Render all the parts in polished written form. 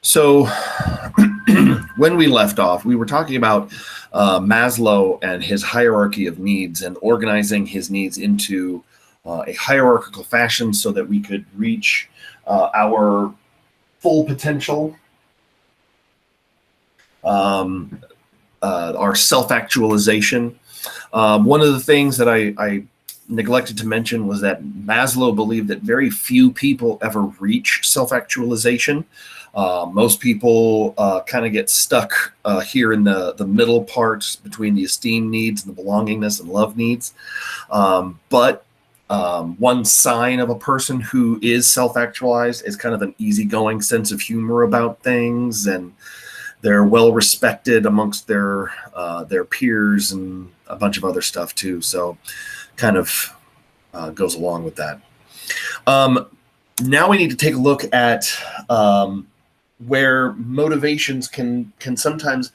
So, when we left off, we were talking about Maslow and his hierarchy of needs and organizing his needs into a hierarchical fashion so that we could reach our full potential, our self actualization. One of the things that I neglected to mention was that Maslow believed that very few people ever reach self actualization. Most people kind of get stuck here in the middle part between the esteem needs and the belongingness and love needs. But one sign of a person who is self-actualized is kind of an easygoing sense of humor about things, and they're well respected amongst their peers and a bunch of other stuff too. So, kind of goes along with that. Now we need to take a look at where motivations can sometimes,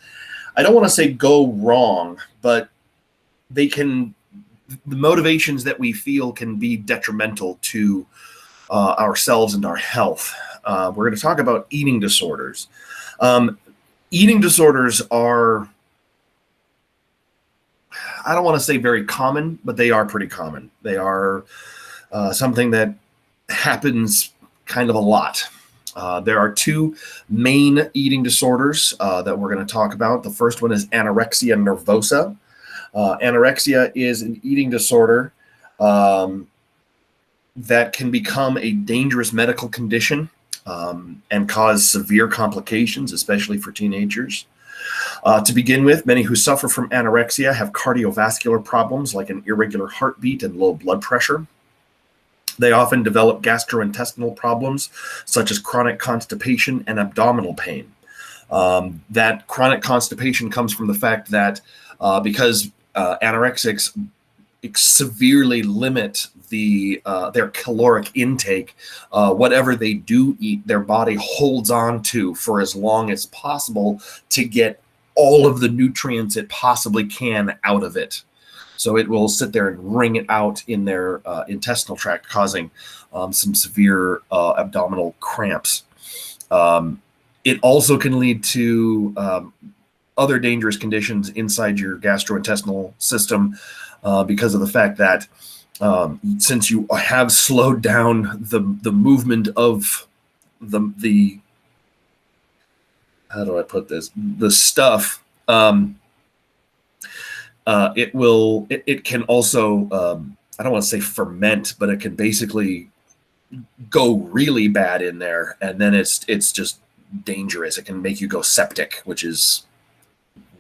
I don't want to say go wrong, but they can, the motivations that we feel can be detrimental to ourselves and our health. We're going to talk about eating disorders. Eating disorders are, I don't want to say very common, but they are pretty common. They are something that happens kind of a lot. There are two main eating disorders that we're going to talk about. The first one is anorexia nervosa. Anorexia is an eating disorder that can become a dangerous medical condition and cause severe complications, especially for teenagers. To begin with, many who suffer from anorexia have cardiovascular problems like an irregular heartbeat and low blood pressure. They often develop gastrointestinal problems such as chronic constipation and abdominal pain. That chronic constipation comes from the fact that because anorexics severely limit their caloric intake, whatever they do eat, their body holds on to for as long as possible to get all of the nutrients it possibly can out of it. So it will sit there and wring it out in their intestinal tract, causing some severe abdominal cramps. It also can lead to other dangerous conditions inside your gastrointestinal system because of the fact that since you have slowed down the movement of the how do I put this, the stuff, it can also, I don't want to say ferment, but it can basically go really bad in there, and then it's just dangerous. It can make you go septic, which is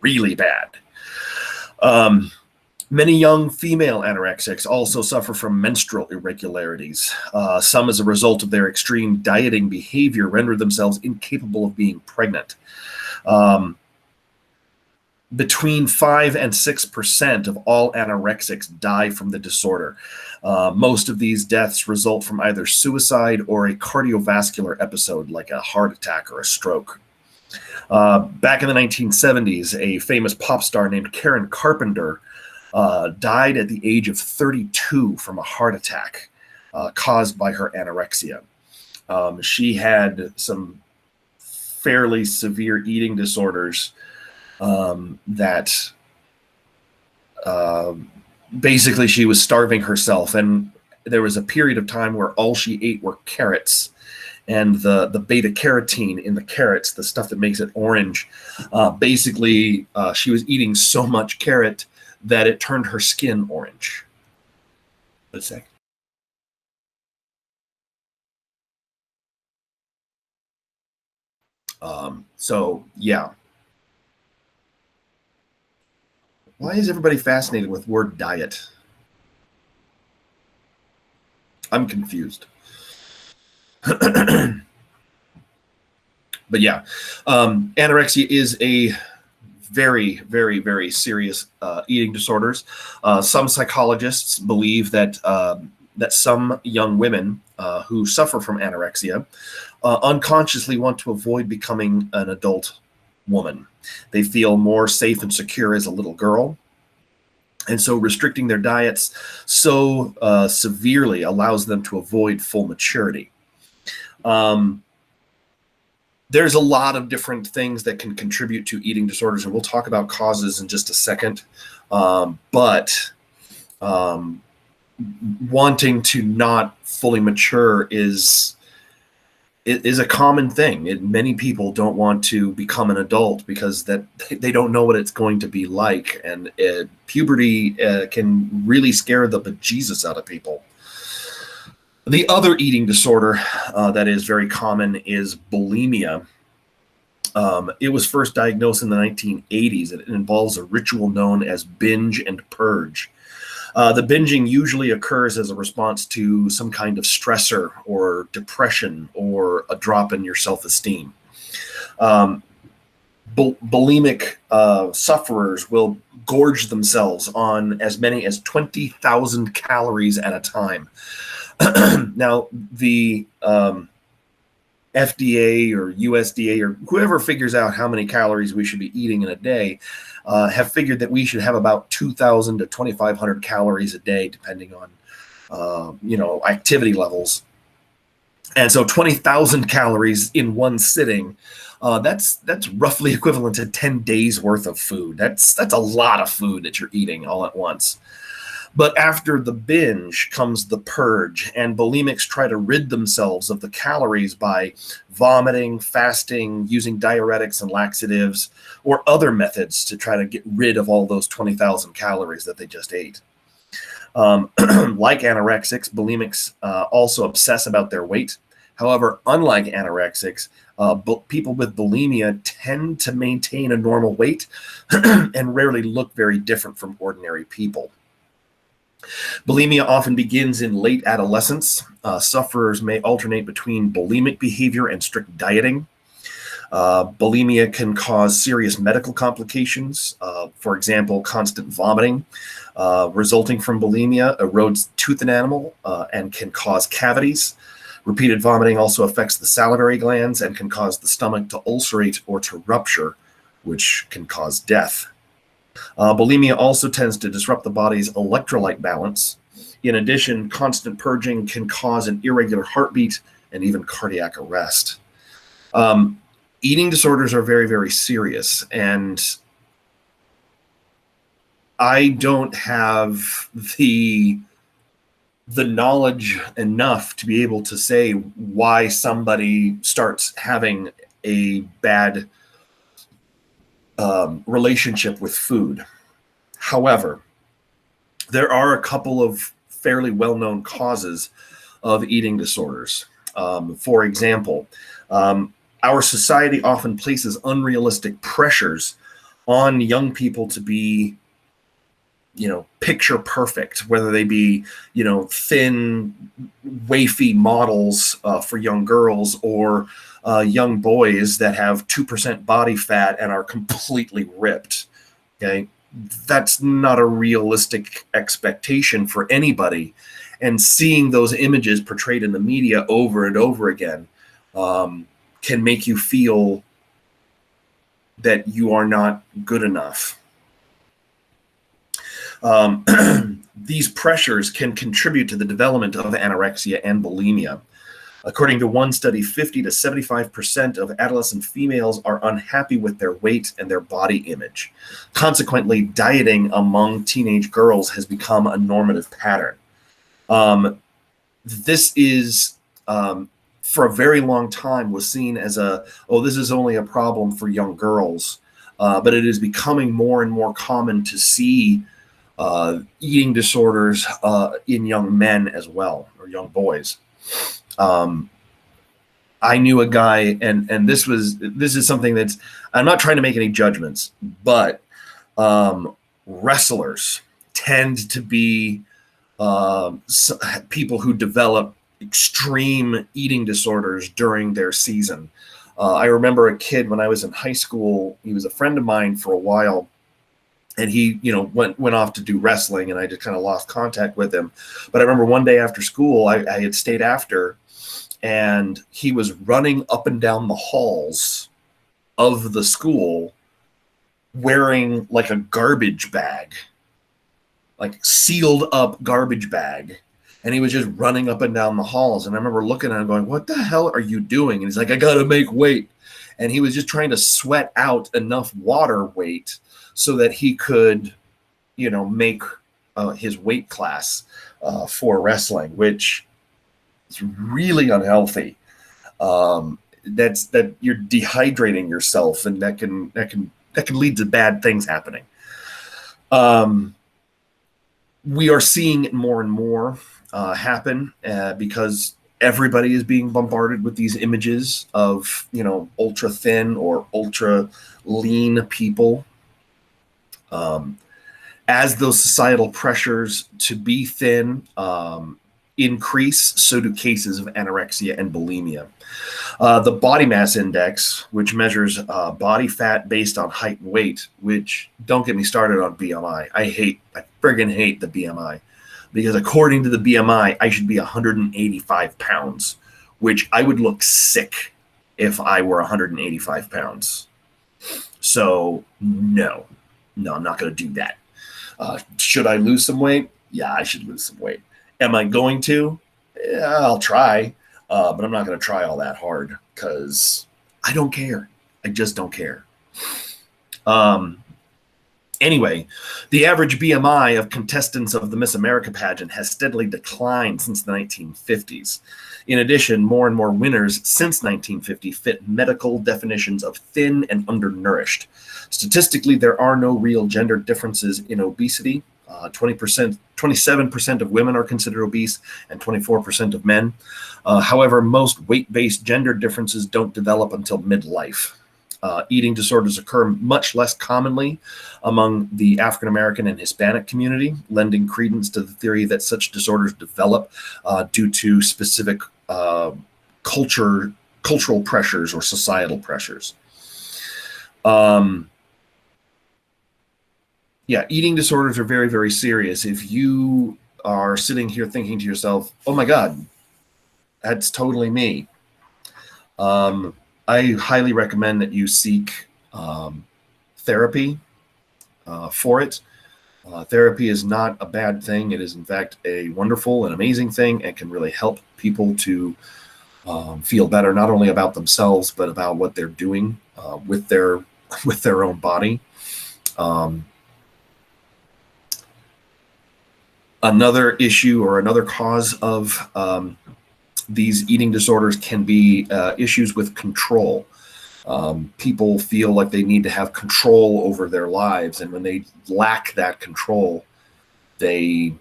really bad. Many young female anorexics also suffer from menstrual irregularities. Some, as a result of their extreme dieting behavior, render themselves incapable of being pregnant. Between 5 and 6% of all anorexics die from the disorder. Most of these deaths result from either suicide or a cardiovascular episode like a heart attack or a stroke. Back in the 1970s, a famous pop star named Karen Carpenter died at the age of 32 from a heart attack caused by her anorexia. She had some fairly severe eating disorders that basically she was starving herself, and there was a period of time where all she ate were carrots, and the beta carotene in the carrots, the stuff that makes it orange, basically she was eating so much carrot that it turned her skin orange. Let's say. So yeah. Why is everybody fascinated with word diet? I'm confused. But yeah, anorexia is a very, very, very serious eating disorders. Some psychologists believe that that some young women who suffer from anorexia unconsciously want to avoid becoming an adult woman. They feel more safe and secure as a little girl. And so restricting their diets so severely allows them to avoid full maturity. there's a lot of different things that can contribute to eating disorders, and we'll talk about causes in just a second. But wanting to not fully mature is a common thing. Many people don't want to become an adult because that they don't know what it's going to be like, and puberty can really scare the bejesus out of people. The other eating disorder that is very common is bulimia. It was first diagnosed in the 1980s. It involves a ritual known as binge and purge. The binging usually occurs as a response to some kind of stressor or depression or a drop in your self-esteem. Bulimic sufferers will gorge themselves on as many as 20,000 calories at a time. Now, the FDA or USDA or whoever figures out how many calories we should be eating in a day have figured that we should have about 2,000 to 2,500 calories a day, depending on activity levels. And so 20,000 calories in one sitting, that's roughly equivalent to 10 days worth of food. That's a lot of food that you're eating all at once. But after the binge comes the purge, and bulimics try to rid themselves of the calories by vomiting, fasting, using diuretics and laxatives, or other methods to try to get rid of all those 20,000 calories that they just ate. Like anorexics, bulimics also obsess about their weight. However, unlike anorexics, people with bulimia tend to maintain a normal weight and rarely look very different from ordinary people. Bulimia often begins in late adolescence. Sufferers may alternate between bulimic behavior and strict dieting. Bulimia can cause serious medical complications. For example, constant vomiting resulting from bulimia erodes tooth enamel and can cause cavities. Repeated vomiting also affects the salivary glands and can cause the stomach to ulcerate or to rupture, which can cause death. Bulimia also tends to disrupt the body's electrolyte balance. In addition, constant purging can cause an irregular heartbeat and even cardiac arrest. Eating disorders are very, very serious, and I don't have the knowledge enough to be able to say why somebody starts having a bad relationship with food. However, there are a couple of fairly well-known causes of eating disorders. For example, our society often places unrealistic pressures on young people to be, picture perfect, whether they be, thin, wafy models for young girls or young boys that have 2% body fat and are completely ripped. Okay. That's not a realistic expectation for anybody. And seeing those images portrayed in the media over and over again can make you feel that you are not good enough. These pressures can contribute to the development of anorexia and bulimia. According to one study, 50 to 75% of adolescent females are unhappy with their weight and their body image. Consequently, dieting among teenage girls has become a normative pattern. This is, for a very long time, was seen as this is only a problem for young girls. But it is becoming more and more common to see eating disorders in young men as well, or young boys. I knew a guy, and this is something that's, I'm not trying to make any judgments, but wrestlers tend to be people who develop extreme eating disorders during their season. I remember a kid when I was in high school. He was a friend of mine for a while, and he, went off to do wrestling, and I just kind of lost contact with him. But I remember one day after school, I had stayed after, and he was running up and down the halls of the school wearing like a garbage bag, like sealed up garbage bag. and he was just running up and down the halls. And I remember looking at him going, what the hell are you doing? And he's like, I got to make weight. And he was just trying to sweat out enough water weight so that he could, make his weight class for wrestling, which is really unhealthy. That you're dehydrating yourself, and that can lead to bad things happening. We are seeing it more and more happen because everybody is being bombarded with these images of, ultra thin or ultra lean people. As those societal pressures to be thin increase, so do cases of anorexia and bulimia. The body mass index, which measures body fat based on height and weight, which, don't get me started on BMI. I friggin' hate the BMI, because according to the BMI, I should be 185 pounds, which I would look sick if I were 185 pounds. So no, I'm not going to do that. Should I lose some weight? Yeah, I should lose some weight. Am I going to? Yeah, I'll try, but I'm not going to try all that hard because I don't care. I just don't care. Anyway, the average BMI of contestants of the Miss America pageant has steadily declined since the 1950s. In addition, more and more winners since 1950 fit medical definitions of thin and undernourished. Statistically, there are no real gender differences in obesity. 27% of women are considered obese, and 24% of men. However, most weight-based gender differences don't develop until midlife. Eating disorders occur much less commonly among the African American and Hispanic community, lending credence to the theory that such disorders develop due to specific cultural pressures or societal pressures. Eating disorders are very, very serious. If you are sitting here thinking to yourself, oh my God, that's totally me, I highly recommend that you seek therapy for it. Therapy is not a bad thing. It is, in fact, a wonderful and amazing thing, and can really help people to feel better, not only about themselves, but about what they're doing with their own body. Another issue or another cause of these eating disorders can be issues with control. People feel like they need to have control over their lives, and when they lack that control, they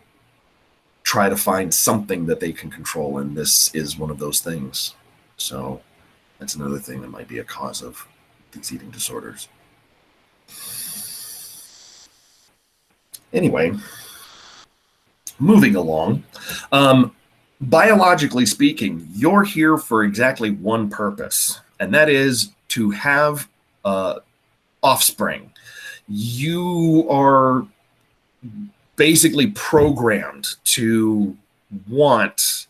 try to find something that they can control, and this is one of those things. So that's another thing that might be a cause of these eating disorders. Anyway, moving along. Biologically speaking, you're here for exactly one purpose, and that is to have offspring. You are basically programmed to want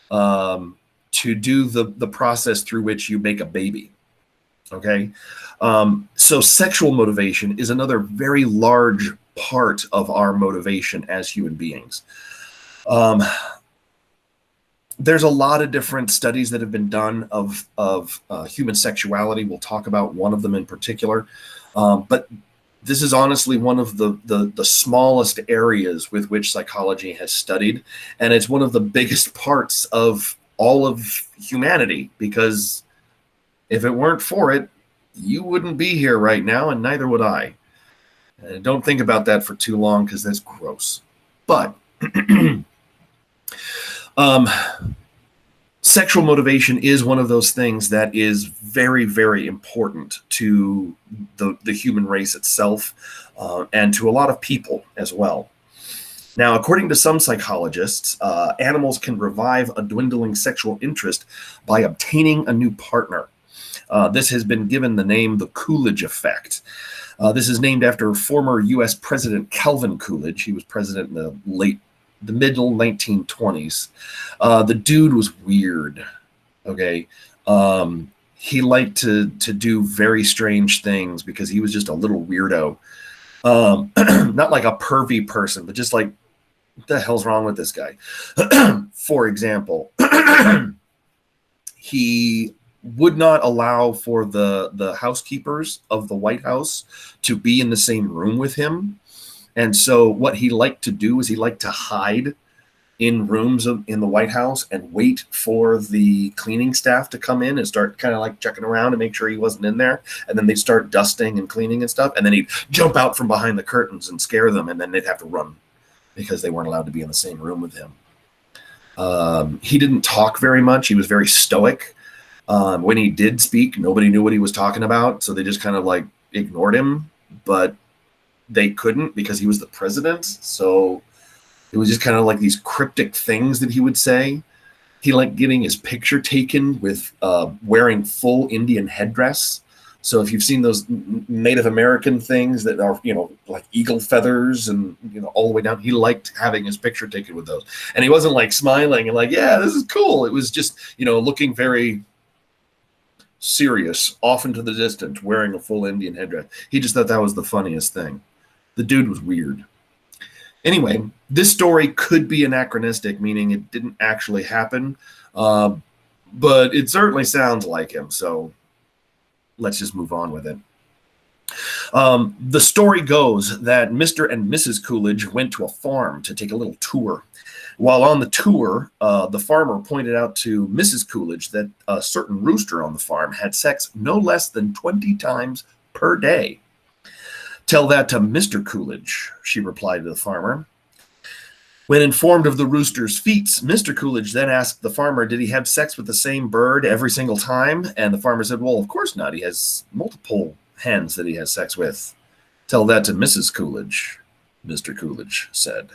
to do the process through which you make a baby. Okay? So sexual motivation is another very large part of our motivation as human beings. There's a lot of different studies that have been done of human sexuality. We'll talk about one of them in particular. But this is honestly one of the smallest areas with which psychology has studied. And it's one of the biggest parts of all of humanity, because if it weren't for it, you wouldn't be here right now, and neither would I. Don't think about that for too long, because that's gross. But sexual motivation is one of those things that is very, very important to the human race itself, and to a lot of people as well. Now, according to some psychologists, animals can revive a dwindling sexual interest by obtaining a new partner. This has been given the name the Coolidge effect. This is named after former U.S. President Calvin Coolidge. He was president in the middle 1920s. The dude was weird. Okay. He liked to do very strange things because he was just a little weirdo. Not like a pervy person, but just like what the hell's wrong with this guy? For example, he would not allow for the housekeepers of the White House to be in the same room with him. And so what he liked to do is he liked to hide in rooms in the White House and wait for the cleaning staff to come in and start kind of like checking around and make sure he wasn't in there. And then they'd start dusting and cleaning and stuff. And then he'd jump out from behind the curtains and scare them. And then they'd have to run because they weren't allowed to be in the same room with him. He didn't talk very much. He was very stoic. When he did speak, nobody knew what he was talking about. So they just kind of like ignored him, but they couldn't because he was the president. So it was just kind of like these cryptic things that he would say. He liked getting his picture taken with wearing full Indian headdress. So if you've seen those Native American things that are, like eagle feathers and, all the way down, he liked having his picture taken with those. And he wasn't like smiling and like, yeah, this is cool. It was just, looking very serious, off into the distance, wearing a full Indian headdress. He just thought that was the funniest thing. The dude was weird. Anyway, this story could be anachronistic, meaning it didn't actually happen, but it certainly sounds like him, so let's just move on with it. The story goes that Mr. and Mrs. Coolidge went to a farm to take a little tour. While on the tour, the farmer pointed out to Mrs. Coolidge that a certain rooster on the farm had sex no less than 20 times per day. "Tell that to Mr. Coolidge," she replied to the farmer. When informed of the rooster's feats, Mr. Coolidge then asked the farmer, did he have sex with the same bird every single time? And the farmer said, well, of course not. He has multiple hens that he has sex with. "Tell that to Mrs. Coolidge," Mr. Coolidge said.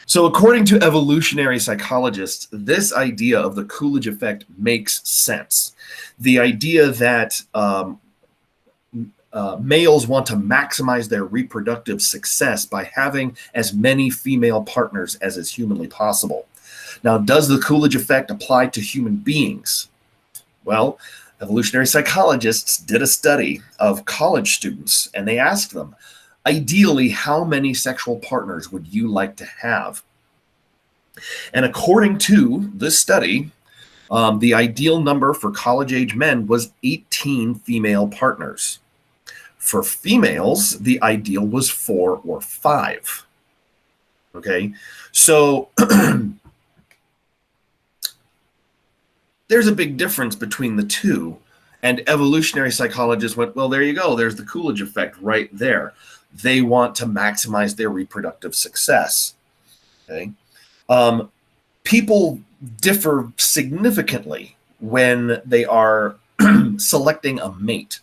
So according to evolutionary psychologists, this idea of the Coolidge effect makes sense. The idea that males want to maximize their reproductive success by having as many female partners as is humanly possible. Now, does the Coolidge effect apply to human beings? Well, evolutionary psychologists did a study of college students, and they asked them, ideally, how many sexual partners would you like to have? And according to this study, the ideal number for college-age men was 18 female partners. For females, the ideal was 4 or 5. Okay, so there's a big difference between the two. And evolutionary psychologists went, well, there you go. There's the Coolidge effect right there. They want to maximize their reproductive success. Okay, people differ significantly when they are selecting a mate.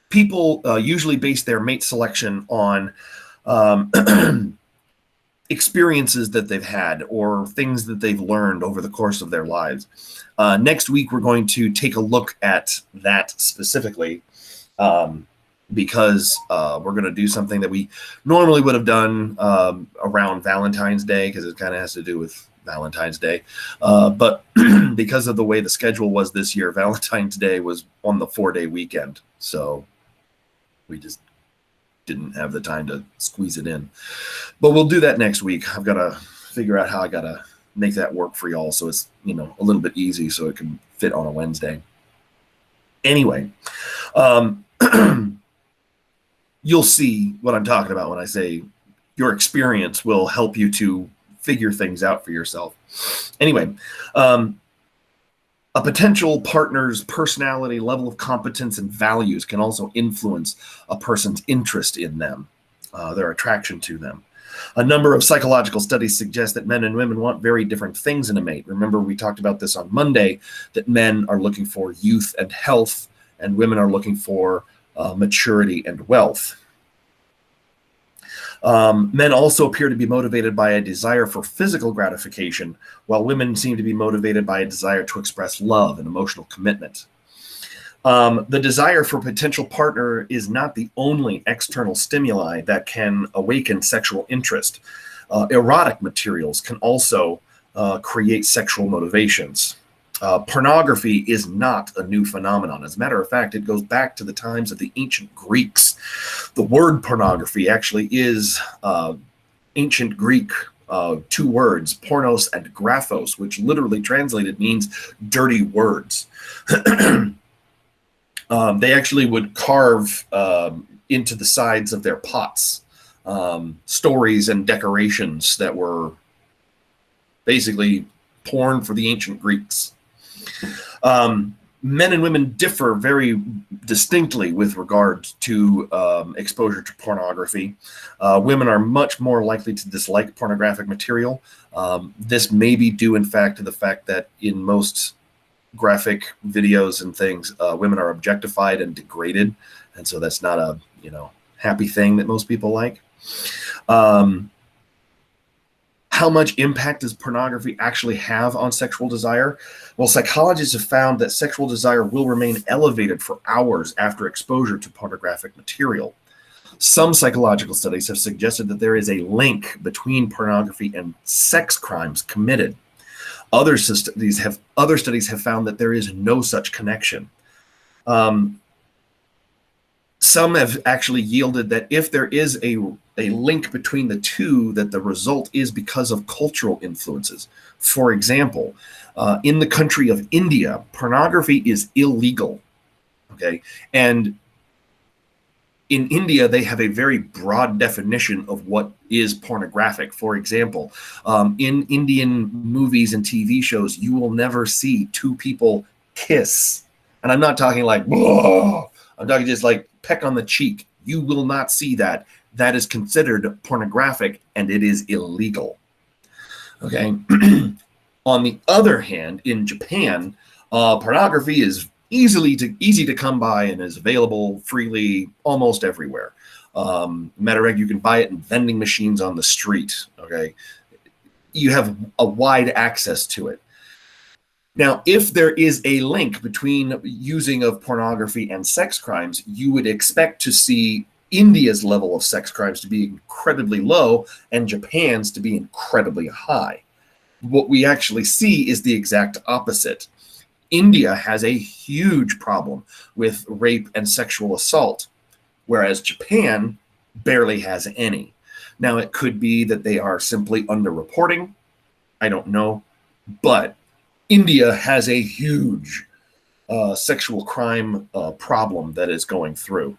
People usually base their mate selection on experiences that they've had or things that they've learned over the course of their lives. Next week, we're going to take a look at that specifically because we're going to do something that we normally would have done around Valentine's Day because it kind of has to do with Valentine's Day. But because of the way the schedule was this year, Valentine's Day was on the 4-day weekend. So we just didn't have the time to squeeze it in. But we'll do that next week. I've got to figure out how I got to make that work for y'all so it's, a little bit easy so it can fit on a Wednesday. Anyway, you'll see what I'm talking about when I say your experience will help you to figure things out for yourself. Anyway, a potential partner's personality, level of competence, and values can also influence a person's interest in them, their attraction to them. A number of psychological studies suggest that men and women want very different things in a mate. Remember, we talked about this on Monday, that men are looking for youth and health, and women are looking for maturity and wealth. Men also appear to be motivated by a desire for physical gratification, while women seem to be motivated by a desire to express love and emotional commitment. The desire for a potential partner is not the only external stimuli that can awaken sexual interest. Erotic materials can also create sexual motivations. Pornography is not a new phenomenon. As a matter of fact, it goes back to the times of the ancient Greeks. The word pornography actually is ancient Greek two words, pornos and graphos, which literally translated means dirty words. They actually would carve into the sides of their pots stories and decorations that were basically porn for the ancient Greeks. Men and women differ very distinctly with regard to exposure to pornography. Women are much more likely to dislike pornographic material. This may be due, in fact, to the fact that in most graphic videos and things, women are objectified and degraded, and so that's not a happy thing that most people like. How much impact does pornography actually have on sexual desire? Well, psychologists have found that sexual desire will remain elevated for hours after exposure to pornographic material. Some psychological studies have suggested that there is a link between pornography and sex crimes committed. Other studies have found that there is no such connection. Some have actually yielded that if there is a link between the two, that the result is because of cultural influences. For example, in the country of India, pornography is illegal. Okay, and in India, they have a very broad definition of what is pornographic. For example, in Indian movies and TV shows, you will never see two people kiss. And I'm not talking like, whoa, I'm talking just like peck on the cheek. You will not see that. That is considered pornographic and it is illegal. Okay. On the other hand, in Japan, pornography is easy to come by and is available freely almost everywhere. Matter of fact, you can buy it in vending machines on the street. Okay, you have a wide access to it. Now, if there is a link between using of pornography and sex crimes, you would expect to see India's level of sex crimes to be incredibly low and Japan's to be incredibly high. What we actually see is the exact opposite. India has a huge problem with rape and sexual assault, whereas Japan barely has any. Now, it could be that they are simply underreporting. I don't know. But India has a huge sexual crime problem that is going through.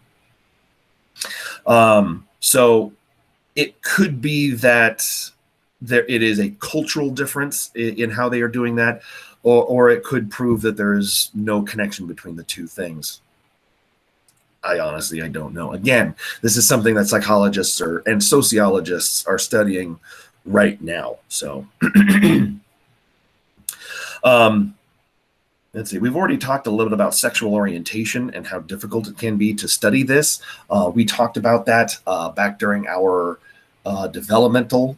So it could be that it is a cultural difference in how they are doing that, or it could prove that there is no connection between the two things. I don't know. Again, this is something that psychologists and sociologists are studying right now. So let's see. We've already talked a little bit about sexual orientation and how difficult it can be to study this. We talked about that back during our developmental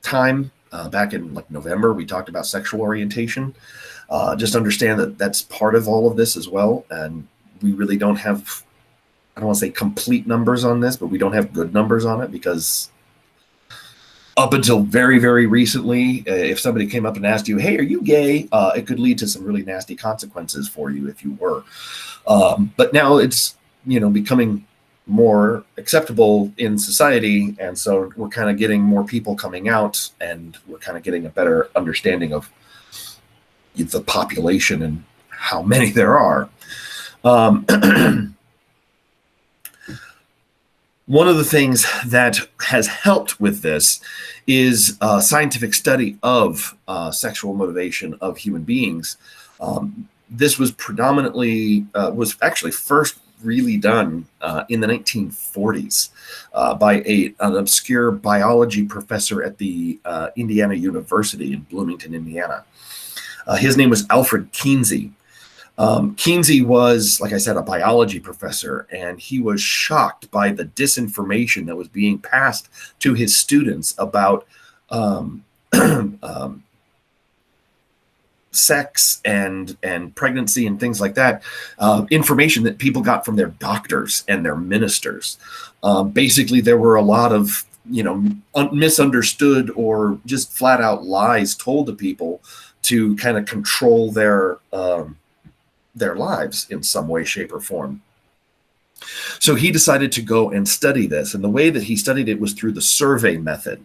time. Back in like November, we talked about sexual orientation. Just understand that that's part of all of this as well. And we really don't have, I don't want to say complete numbers on this, but we don't have good numbers on it because up until very, very recently, if somebody came up and asked you, hey, are you gay? It could lead to some really nasty consequences for you if you were. But now it's, becoming more acceptable in society. And so we're kind of getting more people coming out and we're kind of getting a better understanding of the population and how many there are. One of the things that has helped with this is scientific study of sexual motivation of human beings. This was was actually first really done in the 1940s by an obscure biology professor at the Indiana University in Bloomington, Indiana. His name was Alfred Kinsey. Kinsey was, like I said, a biology professor, and he was shocked by the disinformation that was being passed to his students about sex and pregnancy and things like that, information that people got from their doctors and their ministers. Basically, there were a lot of misunderstood or just flat out lies told to people to kind of control their lives in some way, shape, or form. So he decided to go and study this. And the way that he studied it was through the survey method.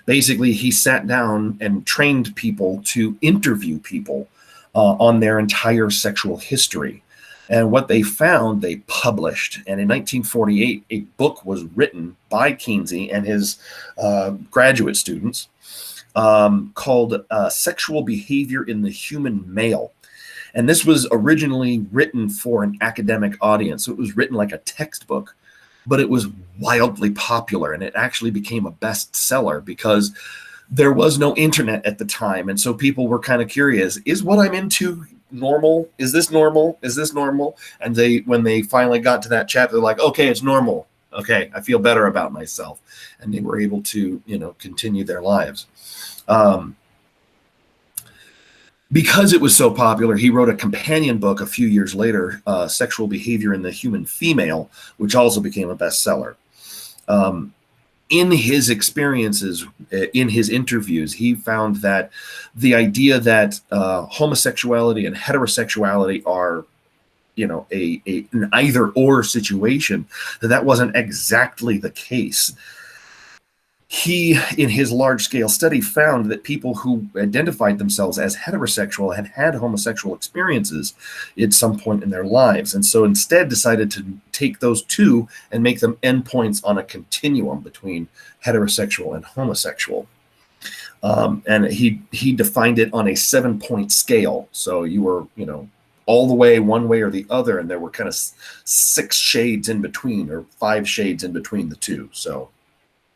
Basically, he sat down and trained people to interview people on their entire sexual history. And what they found, they published. And in 1948, a book was written by Kinsey and his graduate students called Sexual Behavior in the Human Male. And this was originally written for an academic audience. So it was written like a textbook, but it was wildly popular. And it actually became a bestseller because there was no internet at the time. And so people were kind of curious, is what I'm into normal? Is this normal? Is this normal? And when they finally got to that chapter, they're like, okay, it's normal. Okay, I feel better about myself. And they were able to, continue their lives. Because it was so popular, he wrote a companion book a few years later, Sexual Behavior in the Human Female, which also became a bestseller. In his experiences, in his interviews, he found that the idea that homosexuality and heterosexuality are, an either-or situation, that wasn't exactly the case. He, in his large-scale study, found that people who identified themselves as heterosexual had had homosexual experiences at some point in their lives, and so instead decided to take those two and make them endpoints on a continuum between heterosexual and homosexual. And he defined it on a 7-point scale. So you were, all the way one way or the other, and there were kind of 6 shades in between, or 5 shades in between the two. So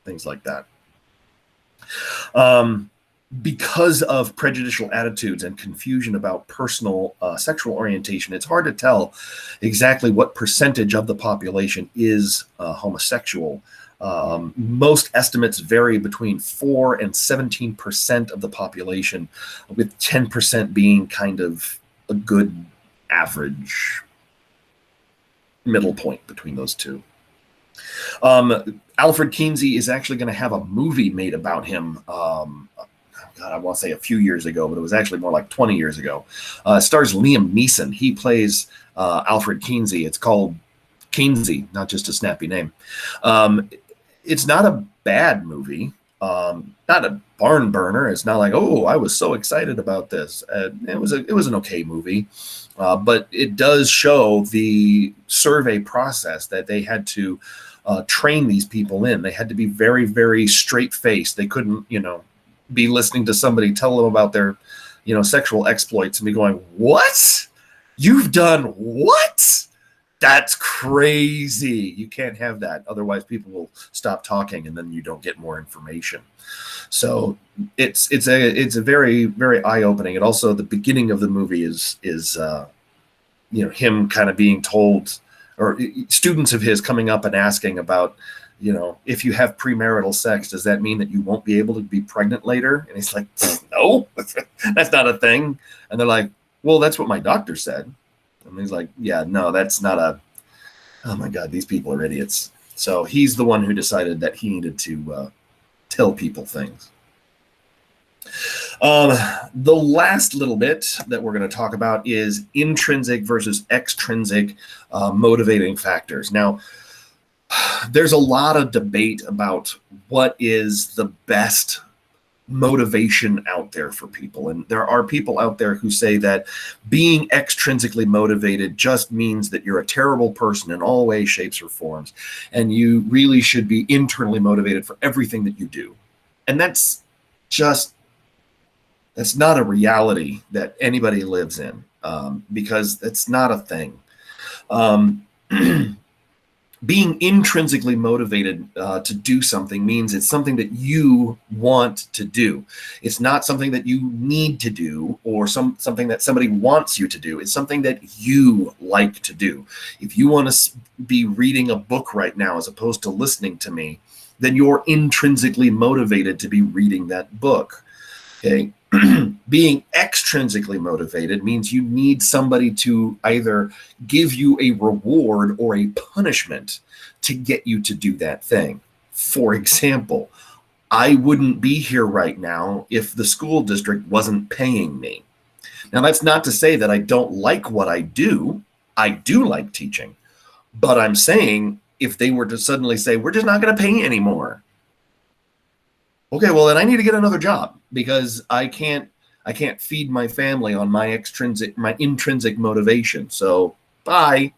things like that. Because of prejudicial attitudes and confusion about personal sexual orientation, it's hard to tell exactly what percentage of the population is homosexual. Most estimates vary between 4 and 17% of the population, with 10% being kind of a good average middle point between those two. Alfred Kinsey is actually going to have a movie made about him. God, I want to say a few years ago, but it was actually more like 20 years ago. It stars Liam Neeson. He plays Alfred Kinsey. It's called Kinsey, not just a snappy name. It's not a bad movie. Not a barn burner. It's not like, oh, I was so excited about this. It was an okay movie, but it does show the survey process that they had to train these people in. They had to be very, very straight-faced. They couldn't, be listening to somebody tell them about their, sexual exploits and be going, what? You've done what? That's crazy. You can't have that. Otherwise, people will stop talking, and then you don't get more information. So it's a very, very eye-opening. And also, the beginning of the movie is him kind of being told, or students of his coming up and asking about, if you have premarital sex, does that mean that you won't be able to be pregnant later? And he's like, no, that's not a thing. And they're like, well, that's what my doctor said. And he's like, yeah, no, that's not oh my God, these people are idiots. So he's the one who decided that he needed to tell people things. The last little bit that we're going to talk about is intrinsic versus extrinsic motivating factors. Now, there's a lot of debate about what is the best motivation out there for people. And there are people out there who say that being extrinsically motivated just means that you're a terrible person in all ways, shapes, or forms. And you really should be internally motivated for everything that you do. And that's not a reality that anybody lives in, because it's not a thing. Being intrinsically motivated to do something means it's something that you want to do. It's not something that you need to do or something that somebody wants you to do. It's something that you like to do. If you want to be reading a book right now as opposed to listening to me, then you're intrinsically motivated to be reading that book. Okay. Being extrinsically motivated means you need somebody to either give you a reward or a punishment to get you to do that thing. For example, I wouldn't be here right now if the school district wasn't paying me. Now, that's not to say that I don't like what I do. I do like teaching. But I'm saying if they were to suddenly say, we're just not going to pay you anymore. Okay, well, then I need to get another job because I can't feed my family on my intrinsic motivation. So bye.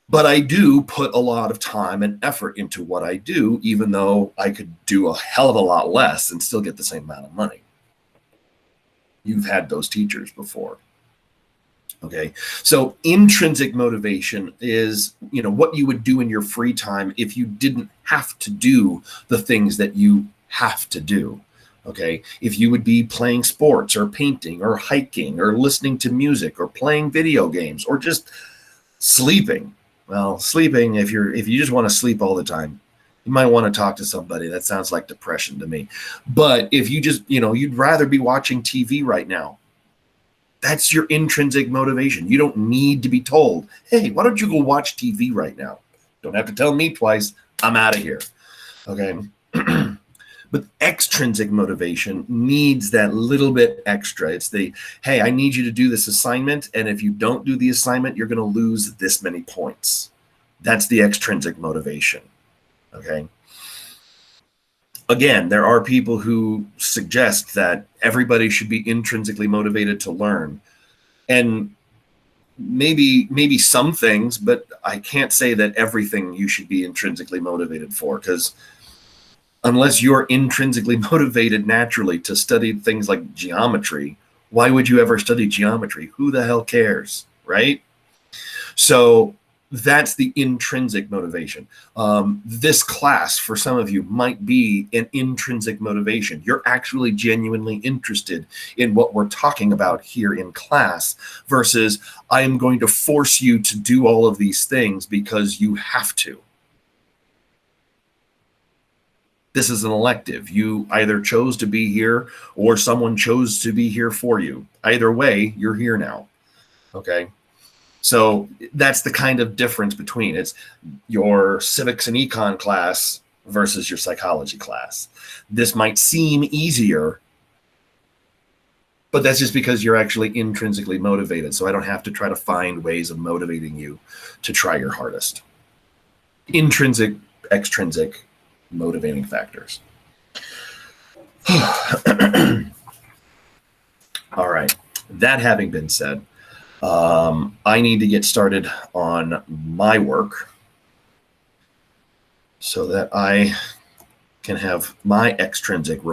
But I do put a lot of time and effort into what I do, even though I could do a hell of a lot less and still get the same amount of money. You've had those teachers before. Okay, so intrinsic motivation is, what you would do in your free time if you didn't have to do the things that you have to do. Okay, if you would be playing sports or painting or hiking or listening to music or playing video games or just sleeping. Well, sleeping, if you just want to sleep all the time, you might want to talk to somebody. That sounds like depression to me. But if you just, you'd rather be watching TV right now, that's your intrinsic motivation. You don't need to be told, hey, why don't you go watch TV right now? Don't have to tell me twice. I'm out of here. Okay. But extrinsic motivation needs that little bit extra. It's hey, I need you to do this assignment. And if you don't do the assignment, you're going to lose this many points. That's the extrinsic motivation. Okay. Again, there are people who suggest that everybody should be intrinsically motivated to learn. And maybe some things, but I can't say that everything you should be intrinsically motivated for, because unless you're intrinsically motivated naturally to study things like geometry, why would you ever study geometry? Who the hell cares, right? So that's the intrinsic motivation. This class, for some of you, might be an intrinsic motivation. You're actually genuinely interested in what we're talking about here in class versus I am going to force you to do all of these things because you have to. This is an elective. You either chose to be here or someone chose to be here for you. Either way, you're here now. Okay? So that's the kind of difference between it's your civics and econ class versus your psychology class. This might seem easier, but that's just because you're actually intrinsically motivated. So I don't have to try to find ways of motivating you to try your hardest. Intrinsic, extrinsic, motivating factors. All right. That having been said, I need to get started on my work so that I can have my extrinsic reward.